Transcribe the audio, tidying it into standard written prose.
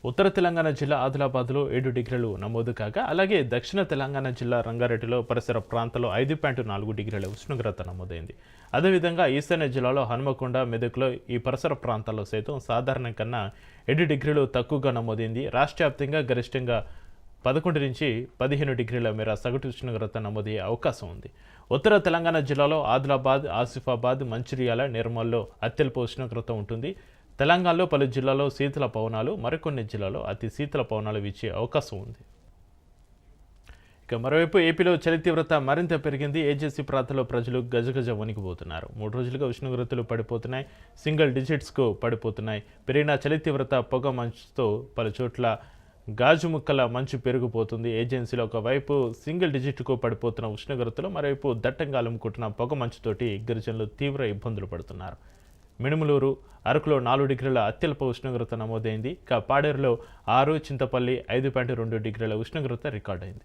ఉత్తర తెలంగాణ జిల్లా ఆదిలాబాద్లో 7 డిగ్రీలు నమోదు కాగా అలాగే దక్షిణ తెలంగాణ జిల్లా రంగారెడ్డిలో పరిసర ప్రాంతాల్లో 5.4 డిగ్రీల ఉష్ణోగ్రత నమోదైంది. అదేవిధంగా ఈశాన్య జిల్లాలో హనుమకొండ, మెదక్లో ఈ పరిసర ప్రాంతాల్లో సైతం సాధారణం కన్నా 7 డిగ్రీలు తక్కువగా నమోదైంది. రాష్ట్ర వ్యాప్తంగా గరిష్టంగా 11 నుంచి 15 డిగ్రీల మేర సగటు ఉష్ణోగ్రత నమోదయ్యే అవకాశం ఉంది. ఉత్తర తెలంగాణ జిల్లాలో ఆదిలాబాద్, ఆసిఫాబాద్, మంచిర్యాల, నిర్మల్లో అత్యల్ప ఉష్ణోగ్రత ఉంటుంది. తెలంగాణలో పలు జిల్లాల్లో శీతల పవనాలు, మరికొన్ని జిల్లాల్లో అతి శీతల పవనాలు వీచే అవకాశం ఉంది. ఇక మరోవైపు ఏపీలో చలి తీవ్రత మరింత పెరిగింది. ఏజెన్సీ ప్రాంతాల్లో ప్రజలు గజగజ వణికిపోతున్నారు. 3 రోజులుగా ఉష్ణోగ్రతలు పడిపోతున్నాయి, సింగిల్ డిజిట్స్కు పడిపోతున్నాయి. పెరిగిన చలి తీవ్రత పొగ మంచుతో పలు చోట్ల గాజు ముక్కల మంచు పెరిగిపోతుంది. ఏజెన్సీలో ఒకవైపు సింగిల్ డిజిట్కు పడిపోతున్న ఉష్ణోగ్రతలు, మరోవైపు దట్టంగా అలుముకుంటున్న పొగ మంచుతోటి గిరిజనులు తీవ్ర ఇబ్బందులు పడుతున్నారు. మినుములూరు, అరకులో 4 డిగ్రీల అత్యల్ప ఉష్ణోగ్రత నమోదైంది. ఇక పాడేరులో 6, చింతపల్లి 5.2 డిగ్రీల ఉష్ణోగ్రత రికార్డైంది.